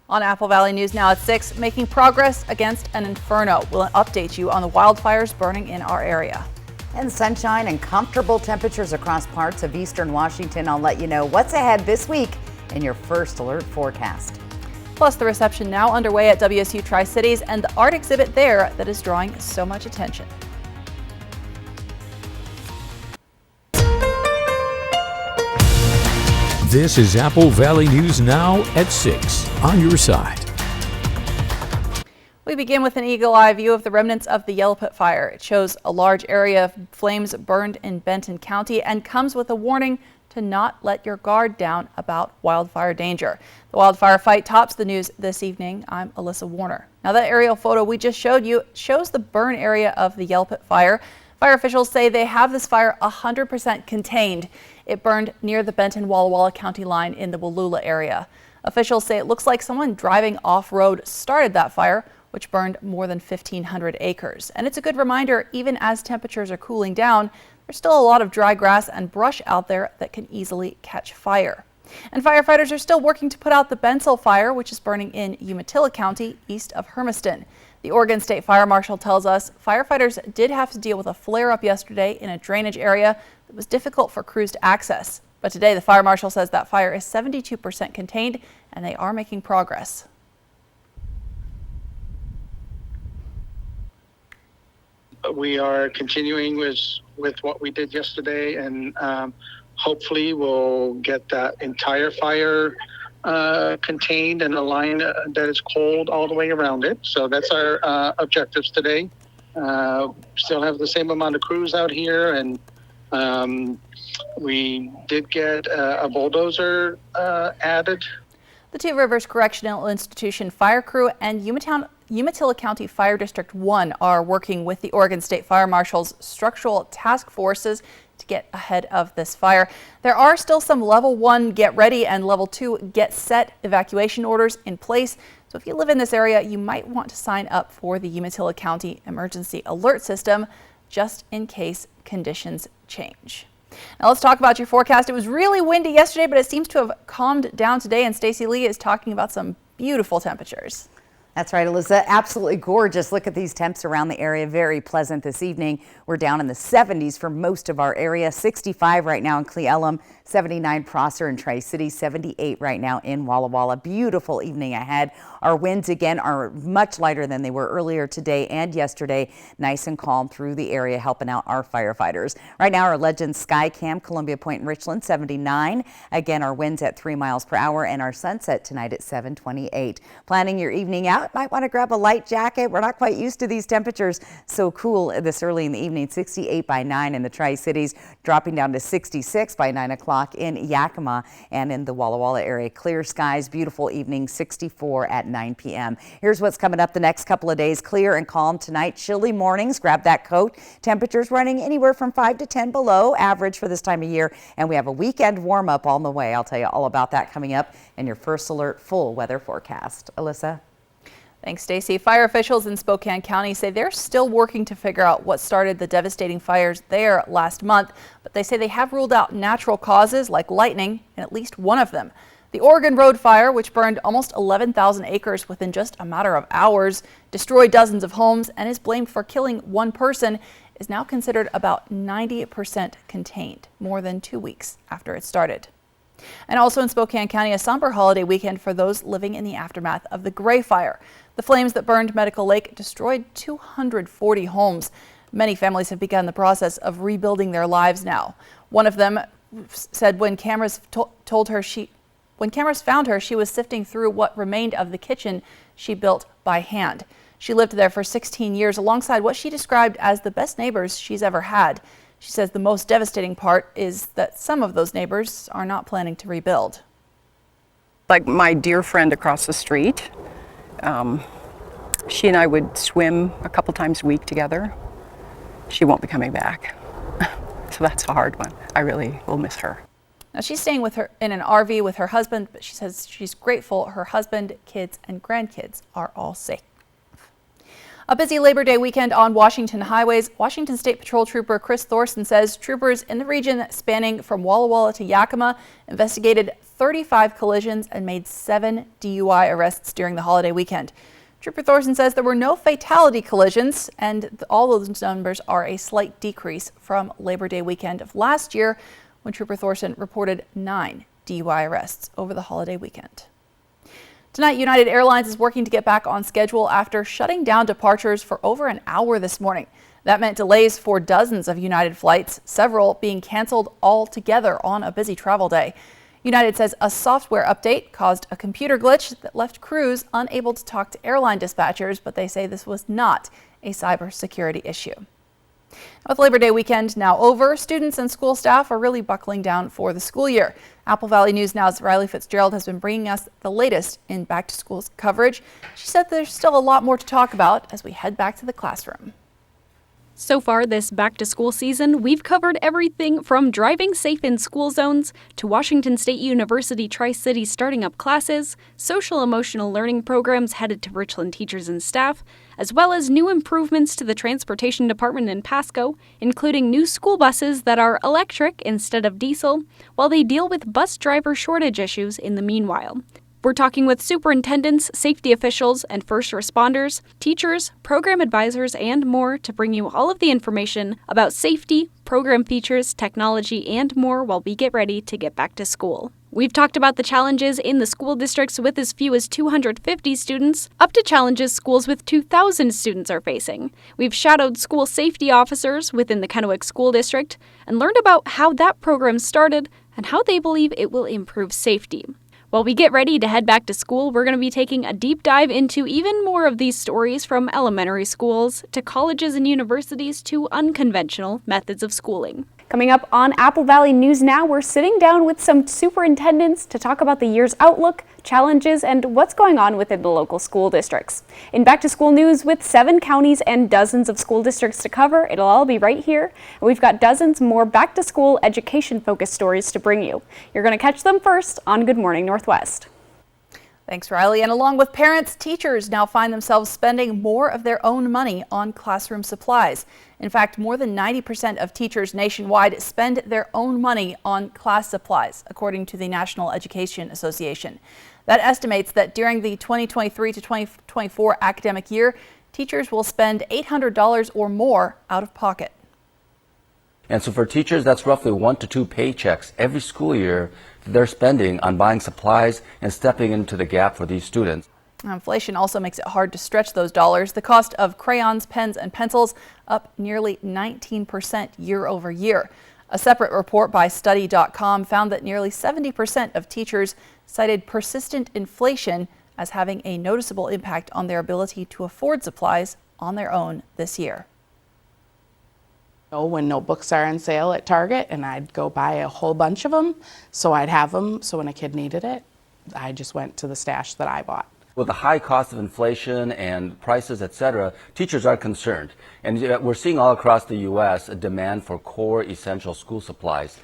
On Apple Valley News now at 6, making progress against an inferno. We'll update you on the wildfires burning in our area. And sunshine and comfortable temperatures across parts of eastern Washington. I'll let you know what's ahead this week in your first alert forecast. Plus, the reception now underway at WSU Tri-Cities and the art exhibit there that is drawing so much attention. This is Apple Valley News Now at 6 on your side. We begin with an eagle-eye view of the remnants of the Yellow Pit fire. It shows a large area of flames burned in Benton County and comes with a warning to not let your guard down about wildfire danger. The wildfire fight tops the news this evening. I'm Alyssa Warner. Now, that aerial photo we just showed you shows the burn area of the Yellow Pit fire. Fire officials say they have this fire 100% contained. It burned near the Benton-Walla Walla County line in the Wallula area. Officials say it looks like someone driving off-road started that fire, which burned more than 1,500 acres. And it's a good reminder, even as temperatures are cooling down, there's still a lot of dry grass and brush out there that can easily catch fire. And firefighters are still working to put out the Bensall fire, which is burning in Umatilla County, east of Hermiston. The Oregon State Fire Marshal tells us firefighters did have to deal with a flare-up yesterday in a drainage area that was difficult for crews to access. But today, the fire marshal says that fire is 72% contained and they are making progress. We are continuing with what we did yesterday, and hopefully we'll get that entire fire contained and a line that is cold all the way around it. So that's our objectives today. Still have the same amount of crews out here, and we did get a bulldozer added. The Two Rivers Correctional Institution fire crew and Umatilla County Fire District 1 are working with the Oregon State Fire Marshal's structural task forces to get ahead of this fire. There are still some level 1 get ready and level 2 get set evacuation orders in place. So if you live in this area, you might want to sign up for the Umatilla County Emergency Alert System just in case conditions change. Now let's talk about your forecast. It was really windy yesterday, but it seems to have calmed down today, and Stacey Lee is talking about some beautiful temperatures. That's right, Alyssa. Absolutely gorgeous. Look at these temps around the area. Very pleasant this evening. We're down in the 70s for most of our area. 65 right now in Cle Elum, 79 Prosser and Tri-Cities, 78 right now in Walla Walla. Beautiful evening ahead. Our winds again are much lighter than they were earlier today and yesterday. Nice and calm through the area, helping out our firefighters. Right now, our Legend Skycam, Columbia Point and Richland, 79. Again, our winds at 3 miles per hour and our sunset tonight at 7:28. Planning your evening out, might want to grab a light jacket. We're not quite used to these temperatures so cool this early in the evening. 68 by 9 in the Tri-Cities, dropping down to 66 by 9 o'clock in Yakima and in the Walla Walla area. Clear skies, beautiful evening, 64 at 9 p.m. Here's what's coming up the next couple of days. Clear and calm tonight. Chilly mornings. Grab that coat. Temperatures running anywhere from 5 to 10 below average for this time of year. And we have a weekend warm up on the way. I'll tell you all about that coming up in your first alert full weather forecast. Alyssa. Thanks, Stacey. Fire officials in Spokane County say they're still working to figure out what started the devastating fires there last month, but they say they have ruled out natural causes like lightning in at least one of them. The Oregon Road fire, which burned almost 11,000 acres within just a matter of hours, destroyed dozens of homes, and is blamed for killing one person, is now considered about 90% contained, more than 2 weeks after it started. And also in Spokane County, a somber holiday weekend for those living in the aftermath of the Gray Fire. The flames that burned Medical Lake destroyed 240 homes. Many families have begun the process of rebuilding their lives now. One of them said when cameras when cameras found her, she was sifting through what remained of the kitchen she built by hand. She lived there for 16 years alongside what she described as the best neighbors she's ever had. She says the most devastating part is that some of those neighbors are not planning to rebuild. Like my dear friend across the street, she and I would swim a couple times a week together. She won't be coming back. So that's a hard one. I really will miss her. Now she's staying with her in an RV with her husband, but she says she's grateful her husband, kids, and grandkids are all safe. A busy Labor Day weekend on Washington highways. Washington State Patrol Trooper Chris Thorson says troopers in the region spanning from Walla Walla to Yakima investigated 35 collisions and made 7 DUI arrests during the holiday weekend. Trooper Thorson says there were no fatality collisions, and all of those numbers are a slight decrease from Labor Day weekend of last year, when Trooper Thorson reported 9 DUI arrests over the holiday weekend. Tonight, United Airlines is working to get back on schedule after shutting down departures for over an hour this morning. That meant delays for dozens of United flights, several being canceled altogether on a busy travel day. United says a software update caused a computer glitch that left crews unable to talk to airline dispatchers, but they say this was not a cybersecurity issue. With Labor Day weekend now over, students and school staff are really buckling down for the school year. Apple Valley News Now's Riley Fitzgerald has been bringing us the latest in back to school coverage. She said there's still a lot more to talk about as we head back to the classroom. So far this back-to-school season, we've covered everything from driving safe in school zones to Washington State University Tri-City starting up classes, social-emotional learning programs headed to Richland teachers and staff, as well as new improvements to the transportation department in Pasco, including new school buses that are electric instead of diesel, while they deal with bus driver shortage issues in the meanwhile. We're talking with superintendents, safety officials, and first responders, teachers, program advisors, and more to bring you all of the information about safety, program features, technology, and more while we get ready to get back to school. We've talked about the challenges in the school districts with as few as 250 students, up to challenges schools with 2,000 students are facing. We've shadowed school safety officers within the Kennewick School District and learned about how that program started and how they believe it will improve safety. While we get ready to head back to school, we're going to be taking a deep dive into even more of these stories, from elementary schools to colleges and universities to unconventional methods of schooling. Coming up on Apple Valley News Now, we're sitting down with some superintendents to talk about the year's outlook, challenges, and what's going on within the local school districts. In Back to School News, with 7 counties and dozens of school districts to cover, it'll all be right here. And we've got dozens more back to school education-focused stories to bring you. You're going to catch them first on Good Morning Northwest. Thanks, Riley. And along with parents, teachers now find themselves spending more of their own money on classroom supplies. In fact, more than 90% of teachers nationwide spend their own money on class supplies, according to the National Education Association. That estimates that during the 2023 to 2024 academic year, teachers will spend $800 or more out of pocket. And so for teachers, that's roughly 1 to 2 paychecks every school year that they're spending on buying supplies and stepping into the gap for these students. Inflation also makes it hard to stretch those dollars. The cost of crayons, pens, and pencils up nearly 19% year over year. A separate report by Study.com found that nearly 70% of teachers cited persistent inflation as having a noticeable impact on their ability to afford supplies on their own this year. When notebooks are on sale at Target, and I'd go buy a whole bunch of them, so I'd have them, so when a kid needed it, I just went to the stash that I bought. With the high cost of inflation and prices, etc., teachers are concerned. And we're seeing all across the U.S. a demand for core essential school supplies.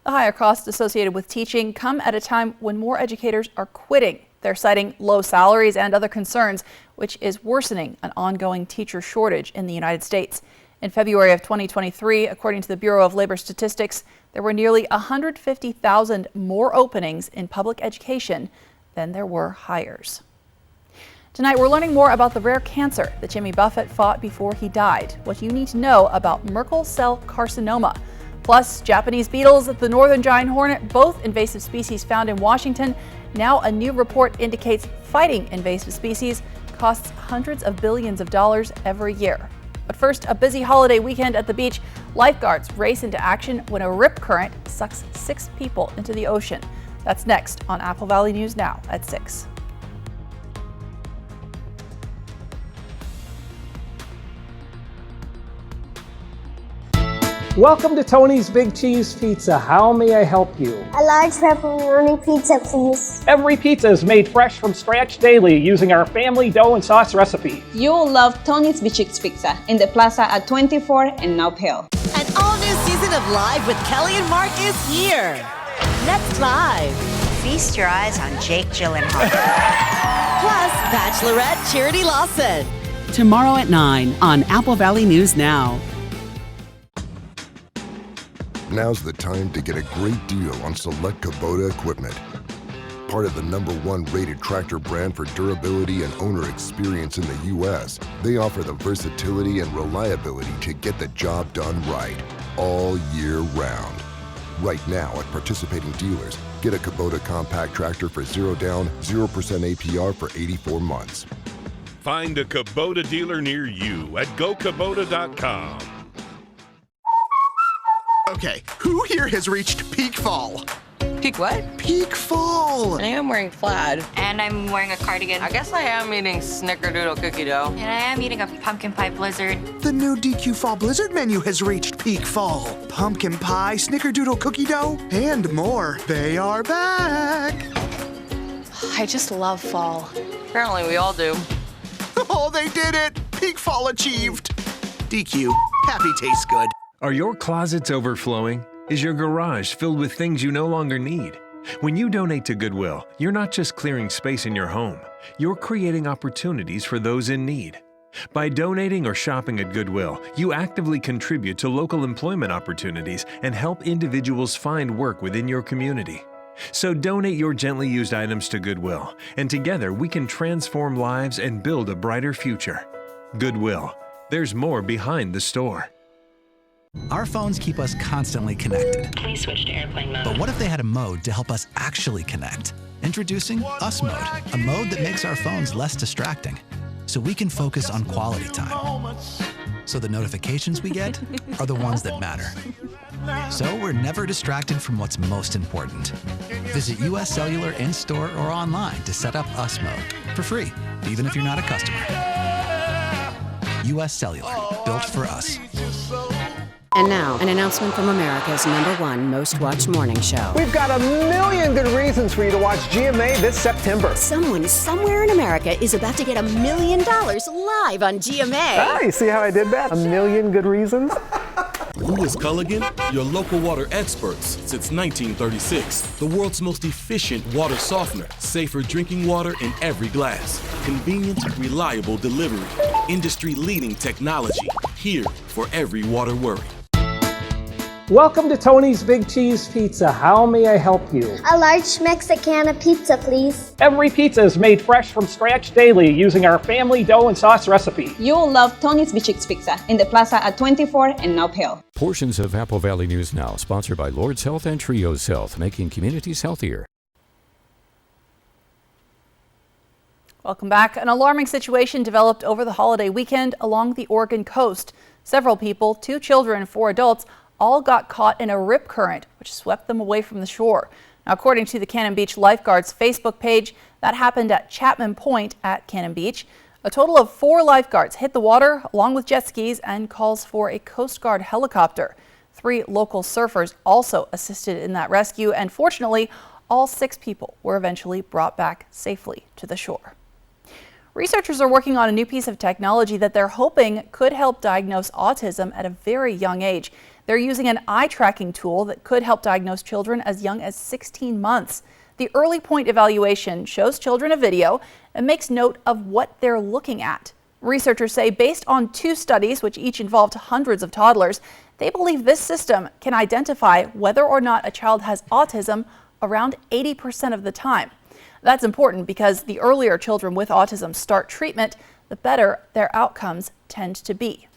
The higher costs associated with teaching come at a time when more educators are quitting. They're citing low salaries and other concerns, which is worsening an ongoing teacher shortage in the United States. In February of 2023, according to the Bureau of Labor Statistics, there were nearly 150,000 more openings in public education than there were hires. Tonight, we're learning more about the rare cancer that Jimmy Buffett fought before he died, what you need to know about Merkel cell carcinoma. Plus, Japanese beetles, the northern giant hornet, both invasive species found in Washington. Now a new report indicates fighting invasive species costs hundreds of billions of dollars every year. But first, a busy holiday weekend at the beach. Lifeguards race into action when a rip current sucks 6 people into the ocean. That's next on Apple Valley News Now at 6. Welcome to Tony's Big Cheese Pizza. How may I help you? A large pepperoni pizza, please. Every pizza is made fresh from scratch daily using our family dough and sauce recipe. You'll love Tony's Bichix Pizza in the plaza at 24 and North Hill. An all-new season of Live with Kelly and Mark is here. Next Live. Feast your eyes on Jake Gyllenhaal. Plus, Bachelorette Charity Lawson. Tomorrow at 9 on Apple Valley News Now. Now's the time to get a great deal on select Kubota equipment. part of the #1 rated tractor brand for durability and owner experience in the U.S., they offer the versatility and reliability to get the job done right, all year round. Right now at participating dealers, get a Kubota compact tractor for 0 down, 0% APR for 84 months. Find a Kubota dealer near you at gokubota.com. Okay, who here has reached peak fall? Peak what? Peak fall! I am wearing plaid. And I'm wearing a cardigan. I guess I am eating snickerdoodle cookie dough. And I am eating a pumpkin pie blizzard. The new DQ Fall Blizzard menu has reached peak fall. Pumpkin pie, snickerdoodle cookie dough, and more. They are back! I just love fall. Apparently we all do. Oh, they did it! Peak fall achieved! DQ, happy tastes good. Are your closets overflowing? Is your garage filled with things you no longer need? When you donate to Goodwill, you're not just clearing space in your home, you're creating opportunities for those in need. By donating or shopping at Goodwill, you actively contribute to local employment opportunities and help individuals find work within your community. So donate your gently used items to Goodwill, and together we can transform lives and build a brighter future. Goodwill. There's more behind the store. Our phones keep us constantly connected. Please switch to airplane mode. But what if they had a mode to help us actually connect? Introducing Us Mode, a mode that makes our phones less distracting, so we can focus on quality time. So the notifications we get are the ones that matter. So we're never distracted from what's most important. Visit US Cellular in-store or online to set up Us Mode for free, even if you're not a customer. US Cellular, built for us. And now, an announcement from America's #1 most watched morning show. We've got a million good reasons for you to watch GMA this September. Someone somewhere in America is about to get $1 million live on GMA. Ah, you see how I did that? A million good reasons. Who is Culligan? Your local water experts since 1936. The world's most efficient water softener. Safer drinking water in every glass. Convenient, reliable delivery. Industry-leading technology. Here for every water worry. Welcome to Tony's Big Cheese Pizza. How may I help you? A large Mexicana pizza, please. Every pizza is made fresh from scratch daily using our family dough and sauce recipe. You'll love Tony's Bichix Pizza in the plaza at 24 and Now Hill. Portions of Apple Valley News Now, sponsored by Lord's Health and Trios Health, making communities healthier. Welcome back. An alarming situation developed over the holiday weekend along the Oregon coast. Several people, 2 children and 4 adults, all got caught in a rip current, which swept them away from the shore. Now, according to the Cannon Beach Lifeguards Facebook page, that happened at Chapman Point at Cannon Beach. A total of 4 lifeguards hit the water along with jet skis and calls for a Coast Guard helicopter. 3 local surfers also assisted in that rescue, and fortunately, all 6 people were eventually brought back safely to the shore. Researchers are working on a new piece of technology that they're hoping could help diagnose autism at a very young age. They're using an eye tracking tool that could help diagnose children as young as 16 months. The early point evaluation shows children a video and makes note of what they're looking at. Researchers say based on 2 studies, which each involved hundreds of toddlers, they believe this system can identify whether or not a child has autism around 80% of the time. That's important because the earlier children with autism start treatment, the better their outcomes tend to be.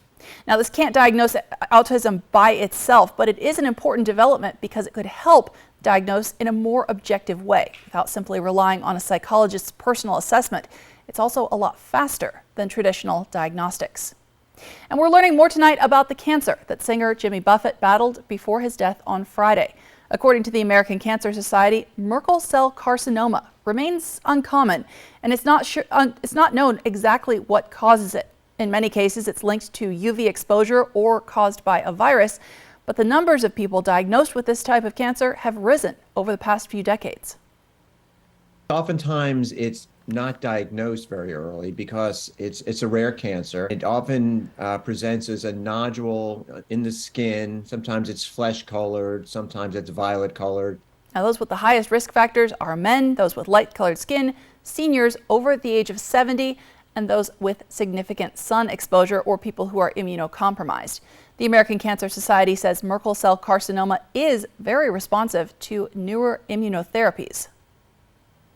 Now, this can't diagnose autism by itself, but it is an important development because it could help diagnose in a more objective way without simply relying on a psychologist's personal assessment. It's also a lot faster than traditional diagnostics. And we're learning more tonight about the cancer that singer Jimmy Buffett battled before his death on Friday. According to the American Cancer Society, Merkel cell carcinoma remains uncommon, and it's not known exactly what causes it. In many cases, it's linked to UV exposure or caused by a virus, but the numbers of people diagnosed with this type of cancer have risen over the past few decades. Oftentimes, it's not diagnosed very early because it's a rare cancer. It often presents as a nodule in the skin. Sometimes it's flesh colored, sometimes it's violet colored. Now, those with the highest risk factors are men, those with light colored skin, seniors over the age of 70, and those with significant sun exposure or people who are immunocompromised. The American Cancer Society says Merkel cell carcinoma is very responsive to newer immunotherapies.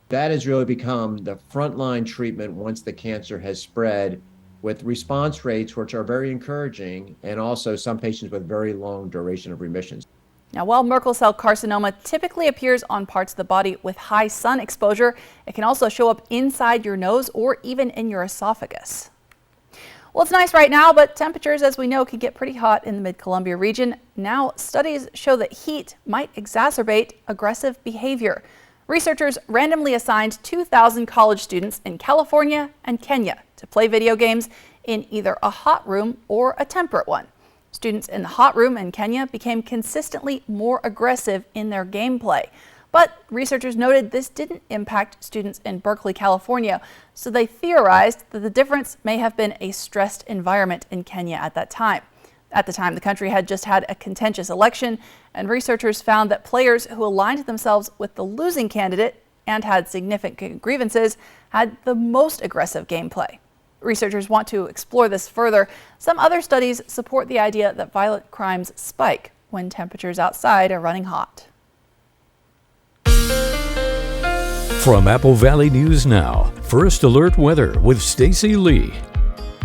That has really become the frontline treatment once the cancer has spread, with response rates which are very encouraging, and also some patients with very long duration of remissions. Now, while Merkel cell carcinoma typically appears on parts of the body with high sun exposure, it can also show up inside your nose or even in your esophagus. Well, it's nice right now, but temperatures, as we know, can get pretty hot in the Mid-Columbia region. Now, studies show that heat might exacerbate aggressive behavior. Researchers randomly assigned 2,000 college students in California and Kenya to play video games in either a hot room or a temperate one. Students in the hot room in Kenya became consistently more aggressive in their gameplay. But researchers noted this didn't impact students in Berkeley, California, so they theorized that the difference may have been a stressed environment in Kenya at that time. At the time, the country had just had a contentious election, and researchers found that players who aligned themselves with the losing candidate and had significant grievances had the most aggressive gameplay. Researchers want to explore this further. Some other studies support the idea that violent crimes spike when temperatures outside are running hot. From Apple Valley News Now, First Alert Weather with Stacy Lee.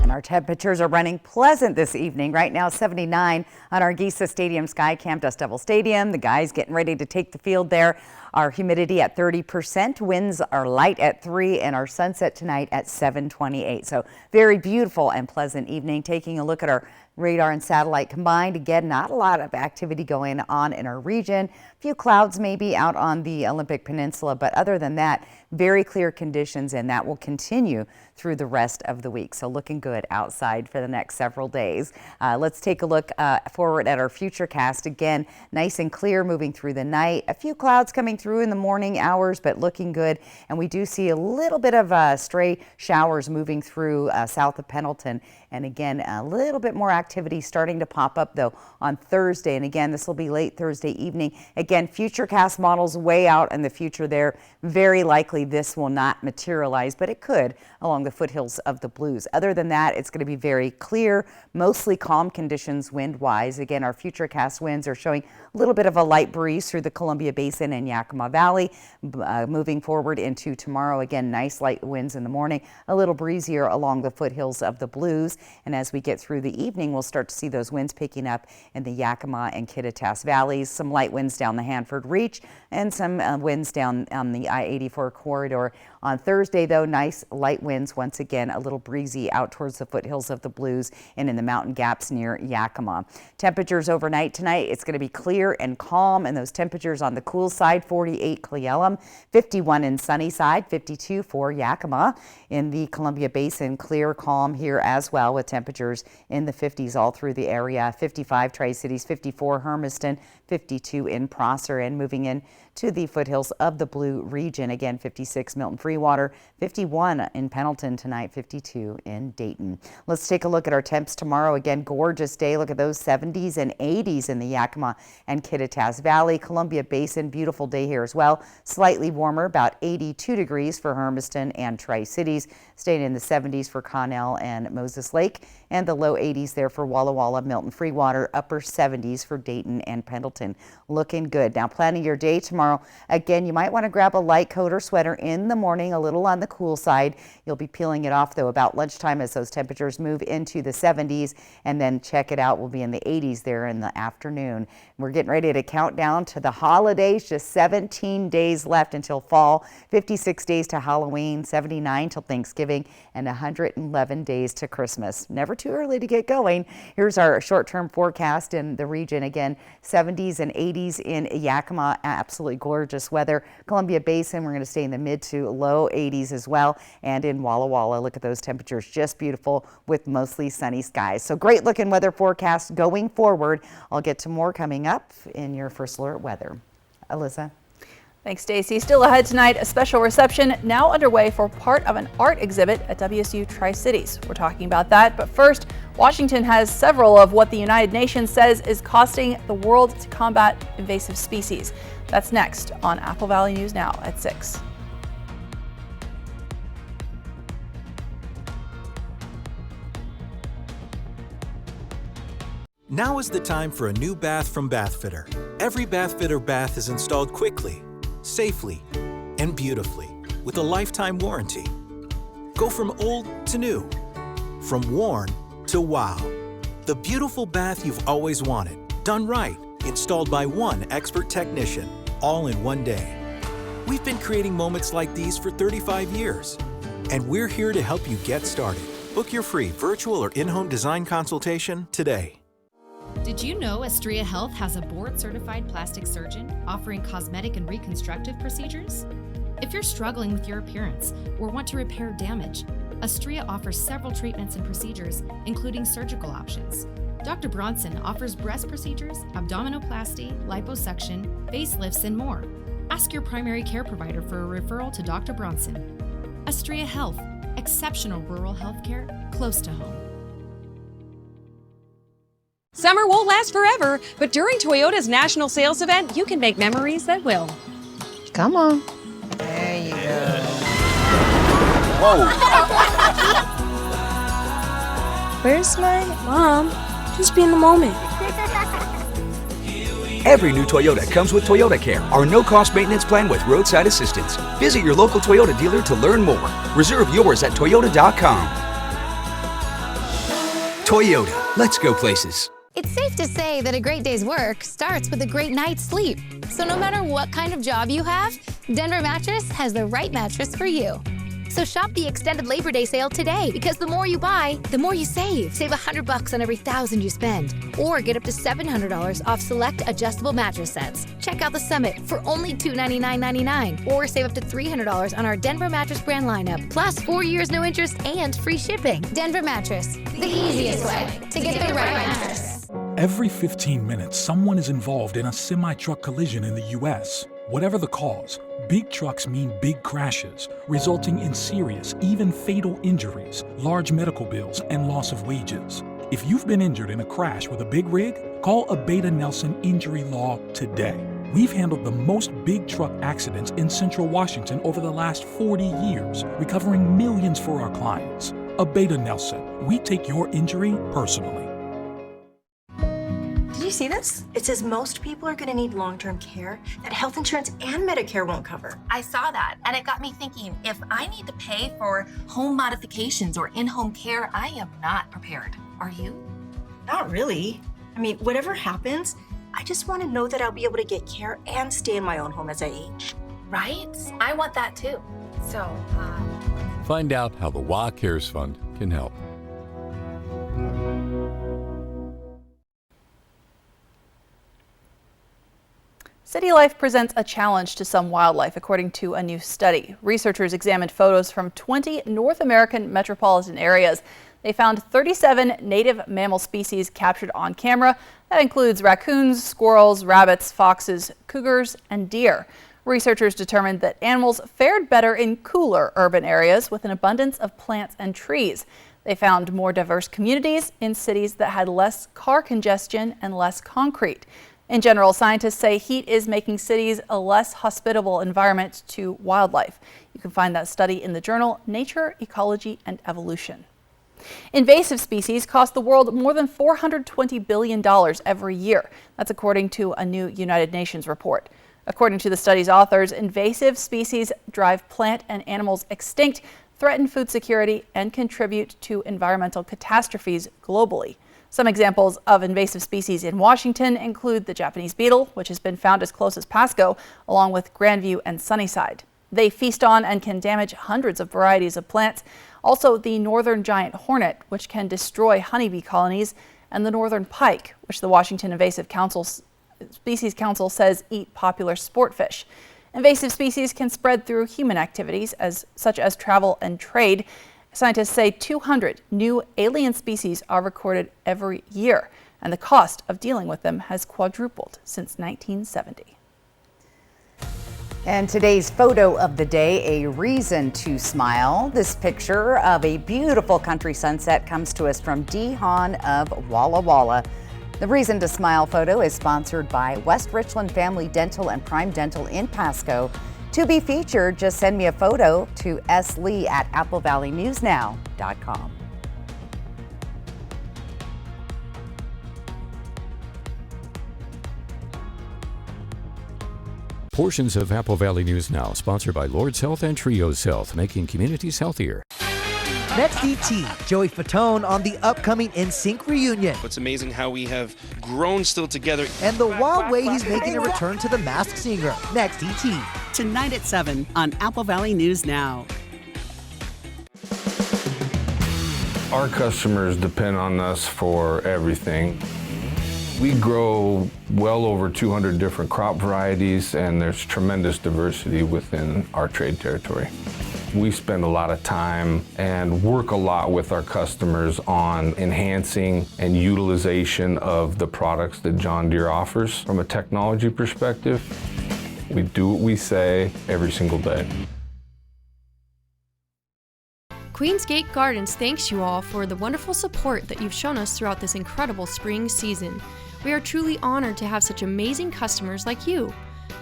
And our temperatures are running pleasant this evening. Right now, 79 on our Giza Stadium Sky Camp, Dust Devil Stadium. The guys getting ready to take the field there. Our humidity at 30%, winds are light at 3, and our sunset tonight at 7:28. So very beautiful and pleasant evening. Taking a look at our radar and satellite combined. Again, not a lot of activity going on in our region. A few clouds maybe out on the Olympic Peninsula, but other than that, very clear conditions, and that will continue through the rest of the week. So looking good outside for the next several days. Let's take a look forward at our futurecast. Again, nice and clear moving through the night. A few clouds coming through in the morning hours, but looking good. And we do see a little bit of stray showers moving through south of Pendleton. And again, a little bit more activity starting to pop up though on Thursday. And again, this will be late Thursday evening. Again, futurecast models way out in the future there. Very likely this will not materialize, but it could along the foothills of the Blues. Other than that, it's going to be very clear, mostly calm conditions wind-wise. Again, our futurecast winds are showing a little bit of a light breeze through the Columbia Basin and Yakima Valley. Moving forward into tomorrow, again, nice light winds in the morning, a little breezier along the foothills of the Blues. And as we get through the evening, we'll start to see those winds picking up in the Yakima and Kittitas valleys. Some light winds down the Hanford Reach and some winds down on the I-84 corridor. On Thursday, though, nice light winds once again, a little breezy out towards the foothills of the Blues and in the mountain gaps near Yakima. Temperatures overnight tonight, it's going to be clear and calm, and those temperatures on the cool side, 48 Cle Elum, 51 in Sunnyside, 52 for Yakima. In the Columbia Basin, clear, calm here as well, with temperatures in the 50s all through the area. 55 Tri-Cities, 54 Hermiston, 52 in Prosser, and moving in to the foothills of the Blue region. Again, 56 Milton Freewater, 51 in Pendleton tonight, 52 in Dayton. Let's take a look at our temps tomorrow. Again, gorgeous day. Look at those 70s and 80s in the Yakima and Kittitas Valley. Columbia Basin, beautiful day here as well. Slightly warmer, about 82 degrees for Hermiston and Tri-Cities. Staying in the 70s for Connell and Moses Lake, and the low 80s there for Walla Walla, Milton Freewater, upper 70s for Dayton and Pendleton. Looking good. Now, planning your day tomorrow. Again, you might want to grab a light coat or sweater in the morning, a little on the cool side. You'll be peeling it off, though, about lunchtime as those temperatures move into the 70s, and then check it out. We'll be in the 80s there in the afternoon. We're getting ready to count down to the holidays. Just 17 days left until fall, 56 days to Halloween, 79 till Thanksgiving, and 111 days to Christmas. Never too early to get going. Here's our short-term forecast in the region. Again, 70s and 80s in Yakima, absolutely gorgeous weather. Columbia Basin, we're going to stay in the mid to low 80s as well. And in Walla Walla, look at those temperatures, just beautiful with mostly sunny skies. So great looking weather forecast going forward. I'll get to more coming up in your First Alert weather. Alyssa. Thanks, Stacy. Still ahead tonight, a special reception now underway for part of an art exhibit at WSU Tri-Cities. We're talking about that, but first, Washington has several of what the United Nations says is costing the world to combat invasive species. That's next on Apple Valley News Now at 6. Now is the time for a new bath from Bathfitter. Every Bathfitter bath is installed quickly, safely, and beautifully. with a lifetime warranty. Go from old to new, from worn to wow. The beautiful bath you've always wanted, done right, installed by one expert technician, all in one day. We've been creating moments like these for 35 years, and we're here to help you get started. Book your free virtual or in-home design consultation today. Did you know Astria Health has a board-certified plastic surgeon offering cosmetic and reconstructive procedures? If you're struggling with your appearance or want to repair damage, Astria offers several treatments and procedures, including surgical options. Dr. Bronson offers breast procedures, abdominoplasty, liposuction, facelifts, and more. Ask your primary care provider for a referral to Dr. Bronson. Astria Health, exceptional rural health care close to home. Summer won't last forever, but during Toyota's national sales event, you can make memories that will. Come on. There you go. Whoa. Where's my mom? Just be in the moment. Every new Toyota comes with Toyota Care, our no-cost maintenance plan with roadside assistance. Visit your local Toyota dealer to learn more. Reserve yours at toyota.com. Toyota, let's go places. It's safe to say that a great day's work starts with a great night's sleep. So no matter what kind of job you have, Denver Mattress has the right mattress for you. So shop the extended Labor Day sale today, because the more you buy, the more you save. Save $100 on every $1,000 you spend. Or get up to $700 off select adjustable mattress sets. Check out the Summit for only $299.99. Or save up to $300 on our Denver Mattress brand lineup. Plus 4 years no interest and free shipping. Denver Mattress, the easiest way to get the right mattress. Every 15 minutes, someone is involved in a semi-truck collision in the U.S. Whatever the cause, big trucks mean big crashes, resulting in serious, even fatal injuries, large medical bills, and loss of wages. If you've been injured in a crash with a big rig, call Abeda Nelson Injury Law today. We've handled the most big truck accidents in Central Washington over the last 40 years, recovering millions for our clients. Abeda Nelson, we take your injury personally. Did you see this? It says most people are going to need long-term care that health insurance and Medicare won't cover. I saw that, and it got me thinking, if I need to pay for home modifications or in-home care, I am not prepared. Are you? Not really. I mean, whatever happens, I just want to know that I'll be able to get care and stay in my own home as I age. Right? I want that too. So, Find out how the WA Cares Fund can help. City life presents a challenge to some wildlife, according to a new study. Researchers examined photos from 20 North American metropolitan areas. They found 37 native mammal species captured on camera. That includes raccoons, squirrels, rabbits, foxes, cougars, and deer. Researchers determined that animals fared better in cooler urban areas with an abundance of plants and trees. They found more diverse communities in cities that had less car congestion and less concrete. In general, scientists say heat is making cities a less hospitable environment to wildlife. You can find that study in the journal Nature, Ecology, and Evolution. Invasive species cost the world more than $420 billion every year. That's according to a new United Nations report. According to the study's authors, invasive species drive plant and animals extinct, threaten food security, and contribute to environmental catastrophes globally. Some examples of invasive species in Washington include the Japanese beetle, which has been found as close as Pasco, along with Grandview and Sunnyside. They feast on and can damage hundreds of varieties of plants. Also, the northern giant hornet, which can destroy honeybee colonies, and the northern pike, which the Washington Invasive Species Council says eat popular sport fish. Invasive species can spread through human activities, such as travel and trade. Scientists say 200 new alien species are recorded every year, and the cost of dealing with them has quadrupled since 1970. And today's photo of the day, a reason to smile. This picture of a beautiful country sunset comes to us from Dee Han of Walla Walla. The Reason to Smile photo is sponsored by West Richland Family Dental and Prime Dental in Pasco. To be featured, just send me a photo to slee@applevalleyNewsNow.com. Portions of Apple Valley News Now, sponsored by Lord's Health and Trios Health, making communities healthier. Next ET, Joey Fatone on the upcoming NSYNC reunion. It's amazing how we have grown still together. And the wild way he's making a return to The Masked Singer. Next ET. Tonight at 7 on Apple Valley News Now. Our customers depend on us for everything. We grow well over 200 different crop varieties, and there's tremendous diversity within our trade territory. We spend a lot of time and work a lot with our customers on enhancing and utilization of the products that John Deere offers. From a technology perspective, we do what we say every single day. Queensgate Gardens thanks you all for the wonderful support that you've shown us throughout this incredible spring season. We are truly honored to have such amazing customers like you.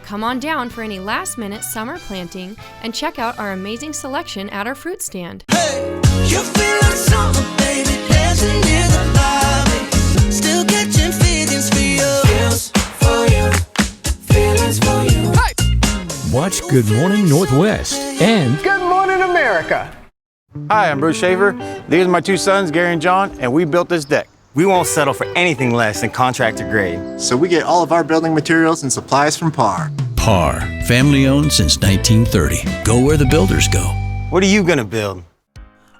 Come on down for any last-minute summer planting and check out our amazing selection at our fruit stand. Hey, you're feeling summer, baby, dancing in the lobby. Still catching feelings for you. Feels for you, feelings for you. Hey! Watch Good Morning Northwest and Good Morning America. Hi, I'm Bruce Shaver. These are my two sons, Gary and John, and we built this deck. We won't settle for anything less than contractor grade. So we get all of our building materials and supplies from Par. Par, family owned since 1930. Go where the builders go. What are you gonna build?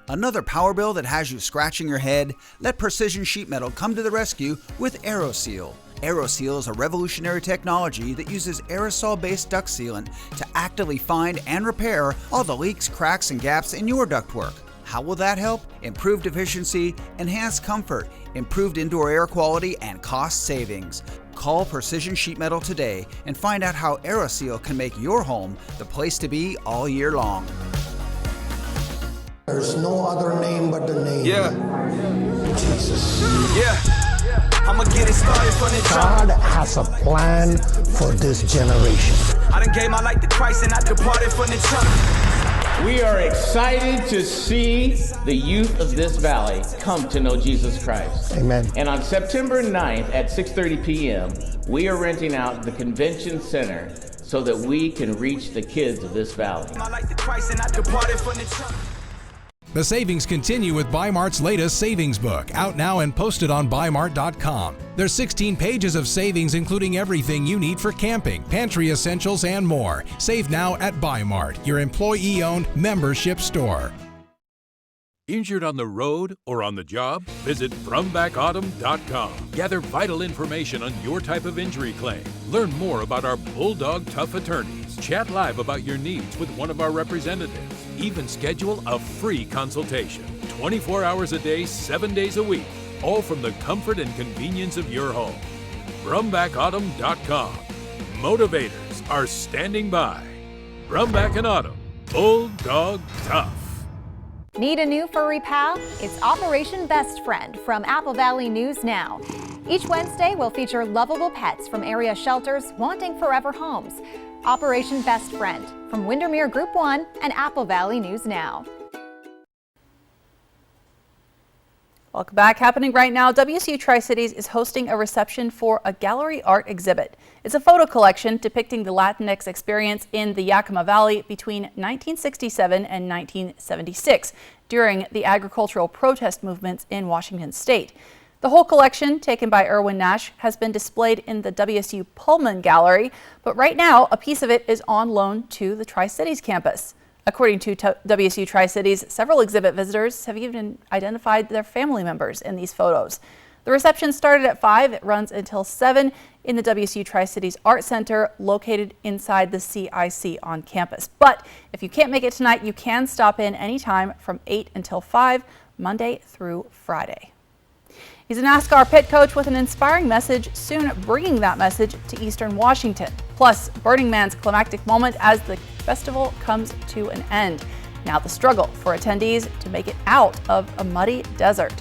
Another power bill that has you scratching your head? Let Precision Sheet Metal come to the rescue with AeroSeal. AeroSeal is a revolutionary technology that uses aerosol-based duct sealant to actively find and repair all the leaks, cracks, and gaps in your ductwork. How will that help? Improved efficiency, enhanced comfort, improved indoor air quality, and cost savings. Call Precision Sheet Metal today and find out how AeroSeal can make your home the place to be all year long. There's no other name but the name. Yeah. Jesus. Yeah. I'ma get it started from the God has a plan for this generation. I done gave my life to Christ and I departed from the church. We are excited to see the youth of this valley come to know Jesus Christ. Amen. And on September 9th at 6:30 p.m., we are renting out the convention center so that we can reach the kids of this valley. The savings continue with Bi-Mart's latest savings book, out now and posted on Bi-Mart.com. There's 16 pages of savings, including everything you need for camping, pantry essentials, and more. Save now at Bi-Mart, your employee-owned membership store. Injured on the road or on the job? Visit FromBackAutumn.com. Gather vital information on your type of injury claim. Learn more about our Bulldog Tough attorneys. Chat live about your needs with one of our representatives. Even schedule a free consultation. 24 hours a day, 7 days a week. All from the comfort and convenience of your home. FromBackAutumn.com. Motivators are standing by. Brumback and Autumn. Bulldog Tough. Need a new furry pal? It's Operation Best Friend from Apple Valley News Now. Each Wednesday, we'll feature lovable pets from area shelters wanting forever homes. Operation Best Friend from Windermere Group 1 and Apple Valley News Now. Welcome back. Happening right now, WSU Tri-Cities is hosting a reception for a gallery art exhibit. It's a photo collection depicting the Latinx experience in the Yakima Valley between 1967 and 1976 during the agricultural protest movements in Washington state. The whole collection, taken by Erwin Nash, has been displayed in the WSU Pullman Gallery, but right now a piece of it is on loan to the Tri-Cities campus. According to WSU Tri-Cities, several exhibit visitors have even identified their family members in these photos. The reception started at 5. It runs until 7 in the WSU Tri-Cities Art Center located inside the CIC on campus. But if you can't make it tonight, you can stop in anytime from 8 until 5, Monday through Friday. He's a NASCAR pit coach with an inspiring message, soon bringing that message to Eastern Washington. Plus, Burning Man's climactic moment as the festival comes to an end. Now the struggle for attendees to make it out of a muddy desert.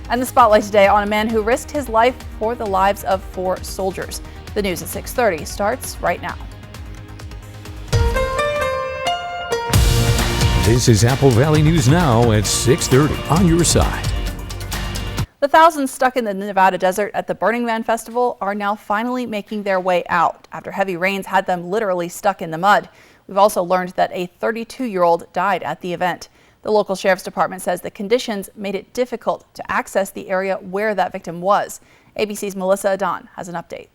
And the spotlight today on a man who risked his life for the lives of 4 soldiers. The news at 6:30 starts right now. This is Apple Valley News Now at 6:30 on your side. The thousands stuck in the Nevada desert at the Burning Man Festival are now finally making their way out after heavy rains had them literally stuck in the mud. We've also learned that a 32-year-old died at the event. The local sheriff's department says the conditions made it difficult to access the area where that victim was. ABC's Melissa Adon has an update.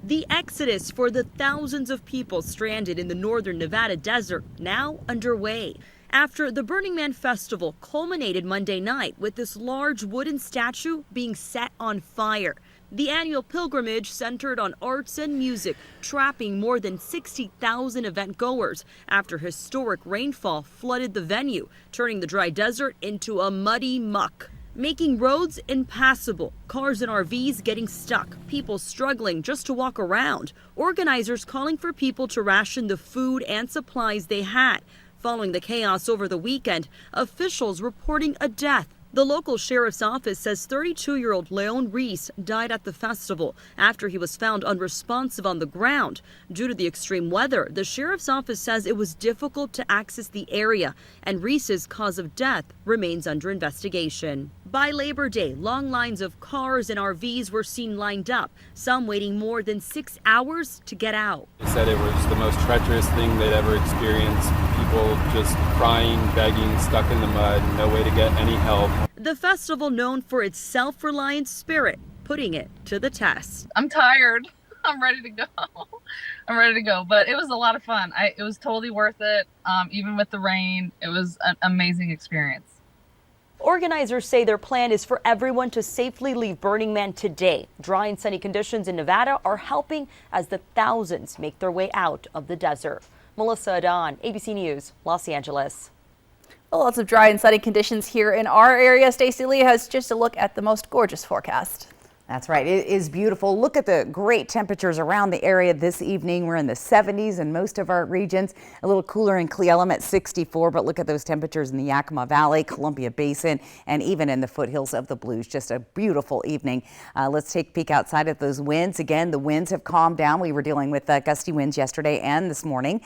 The exodus for the thousands of people stranded in the northern Nevada desert now underway. After the Burning Man Festival culminated Monday night with this large wooden statue being set on fire. The annual pilgrimage centered on arts and music, trapping more than 60,000 event goers after historic rainfall flooded the venue, turning the dry desert into a muddy muck, making roads impassable, cars and RVs getting stuck, people struggling just to walk around, organizers calling for people to ration the food and supplies they had. Following the chaos over the weekend, officials reporting a death. The local sheriff's office says 32-year-old Leon Reese died at the festival after he was found unresponsive on the ground. Due to the extreme weather, the sheriff's office says it was difficult to access the area, and Reese's cause of death remains under investigation. By Labor Day, long lines of cars and RVs were seen lined up, some waiting more than 6 hours to get out. They said it was the most treacherous thing they'd ever experienced. People just crying, begging, stuck in the mud, no way to get any help. The festival, known for its self-reliant spirit, putting it to the test. I'm tired. I'm ready to go. I'm ready to go, but it was a lot of fun. It was totally worth it. Even with the rain, it was an amazing experience. Organizers say their plan is for everyone to safely leave Burning Man today. Dry and sunny conditions in Nevada are helping as the thousands make their way out of the desert. Melissa Adon, ABC News, Los Angeles. Well, lots of dry and sunny conditions here in our area. Stacey Lee has just a look at the most gorgeous forecast. That's right. It is beautiful. Look at the great temperatures around the area this evening. We're in the 70s in most of our regions. A little cooler in Cle Elum at 64, but look at those temperatures in the Yakima Valley, Columbia Basin, and even in the foothills of the Blues. Just a beautiful evening. Let's take a peek outside at those winds. Again, the winds have calmed down. We were dealing with gusty winds yesterday and this morning.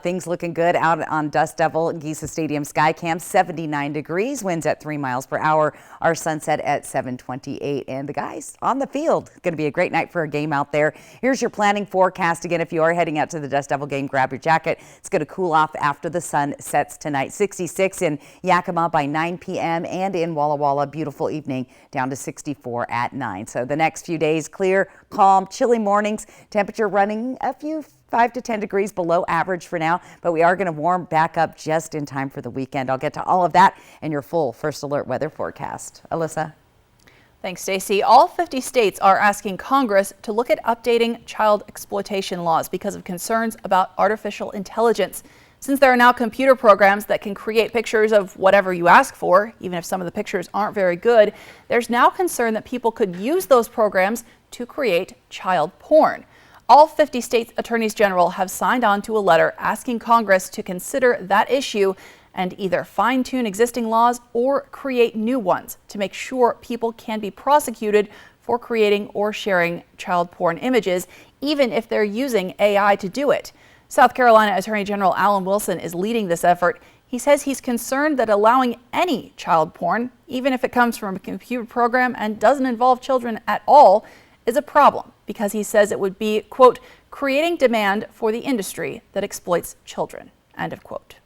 Things looking good out on Dust Devil Giza Stadium Sky Cam, 79 degrees, winds at 3 miles per hour. Our sunset at 7:28, and the guys on the field. Going to be a great night for a game out there. Here's your planning forecast. Again, if you are heading out to the Dust Devil game, grab your jacket. It's going to cool off after the sun sets tonight. 66 in Yakima by 9 p.m. and in Walla Walla, beautiful evening, down to 64 at 9. So the next few days, clear, calm, chilly mornings, temperature running a few 5 to 10 degrees below average for now, but we are going to warm back up just in time for the weekend. I'll get to all of that in your full First Alert weather forecast. Alyssa. Thanks, Stacey. All 50 states are asking Congress to look at updating child exploitation laws because of concerns about artificial intelligence. Since there are now computer programs that can create pictures of whatever you ask for, even if some of the pictures aren't very good, there's now concern that people could use those programs to create child porn. All 50 states attorneys general have signed on to a letter asking Congress to consider that issue and either fine-tune existing laws or create new ones to make sure people can be prosecuted for creating or sharing child porn images, even if they're using AI to do it. South Carolina Attorney General Alan Wilson is leading this effort. He says he's concerned that allowing any child porn, even if it comes from a computer program and doesn't involve children at all, is a problem because he says it would be, quote, creating demand for the industry that exploits children, end of quote.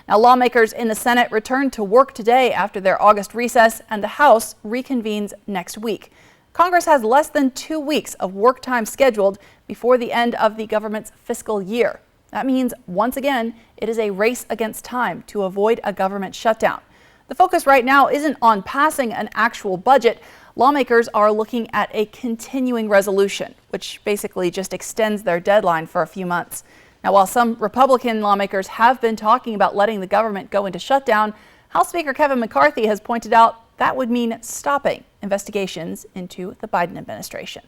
Now, lawmakers in the Senate return to work today after their August recess, and the House reconvenes next week. Congress has less than 2 weeks of work time scheduled before the end of the government's fiscal year. That means, once again, it is a race against time to avoid a government shutdown. The focus right now isn't on passing an actual budget. Lawmakers are looking at a continuing resolution, which basically just extends their deadline for a few months. Now, while some Republican lawmakers have been talking about letting the government go into shutdown, House Speaker Kevin McCarthy has pointed out that would mean stopping investigations into the Biden administration.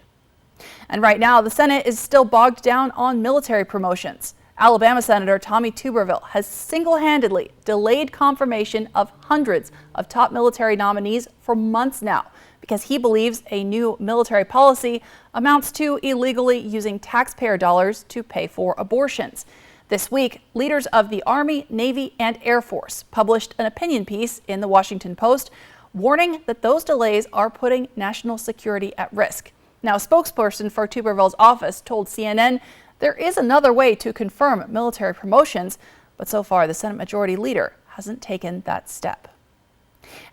And right now, the Senate is still bogged down on military promotions. Alabama Senator Tommy Tuberville has single-handedly delayed confirmation of hundreds of top military nominees for months now because he believes a new military policy amounts to illegally using taxpayer dollars to pay for abortions. This week, leaders of the Army, Navy, and Air Force published an opinion piece in the Washington Post warning that those delays are putting national security at risk. Now, a spokesperson for Tuberville's office told CNN there is another way to confirm military promotions, but so far the Senate Majority Leader hasn't taken that step.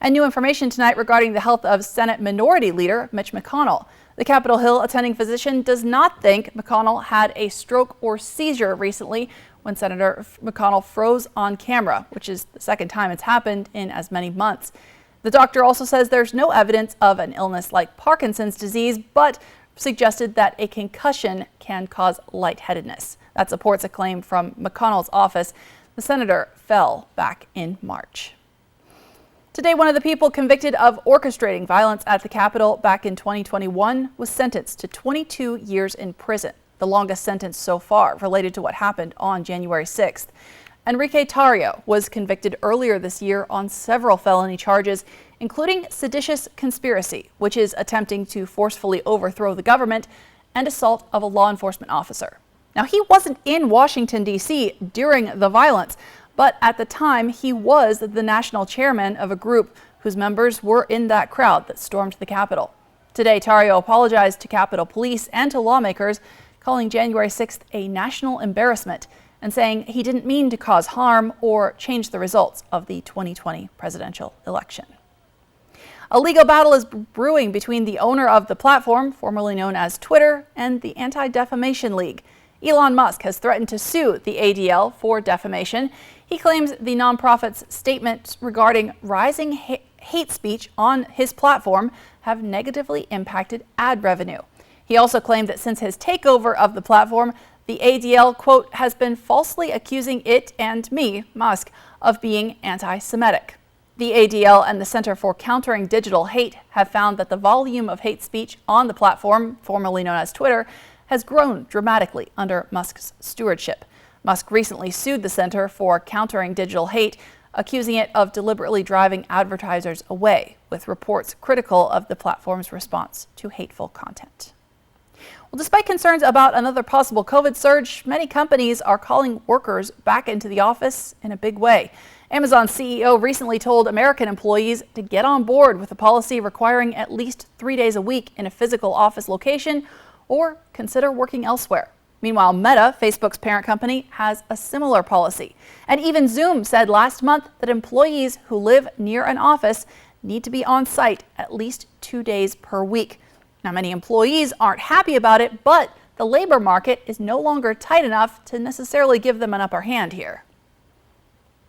And new information tonight regarding the health of Senate Minority Leader Mitch McConnell. The Capitol Hill attending physician does not think McConnell had a stroke or seizure recently when Senator McConnell froze on camera, which is the second time it's happened in as many months. The doctor also says there's no evidence of an illness like Parkinson's disease, but suggested that a concussion can cause lightheadedness. That supports a claim from McConnell's office. The senator fell back in March. Today, one of the people convicted of orchestrating violence at the Capitol back in 2021 was sentenced to 22 years in prison, the longest sentence so far related to what happened on January 6th. Enrique Tarrio was convicted earlier this year on several felony charges, including seditious conspiracy, which is attempting to forcefully overthrow the government, and assault of a law enforcement officer. Now, he wasn't in Washington, D.C. during the violence, but at the time he was the national chairman of a group whose members were in that crowd that stormed the Capitol. Today, Tarrio apologized to Capitol Police and to lawmakers, calling January 6th a national embarrassment and saying he didn't mean to cause harm or change the results of the 2020 presidential election. A legal battle is brewing between the owner of the platform, formerly known as Twitter, and the Anti-Defamation League. Elon Musk has threatened to sue the ADL for defamation. He claims the nonprofit's statements regarding rising hate speech on his platform have negatively impacted ad revenue. He also claimed that since his takeover of the platform, the ADL, quote, has been falsely accusing it and me, Musk, of being anti-Semitic. The ADL and the Center for Countering Digital Hate have found that the volume of hate speech on the platform, formerly known as Twitter, has grown dramatically under Musk's stewardship. Musk recently sued the Center for Countering Digital Hate, accusing it of deliberately driving advertisers away, with reports critical of the platform's response to hateful content. Well, despite concerns about another possible COVID surge, many companies are calling workers back into the office in a big way. Amazon CEO recently told American employees to get on board with a policy requiring at least 3 days a week in a physical office location or consider working elsewhere. Meanwhile, Meta, Facebook's parent company, has a similar policy. And even Zoom said last month that employees who live near an office need to be on site at least 2 days per week. Now, many employees aren't happy about it, but the labor market is no longer tight enough to necessarily give them an upper hand here.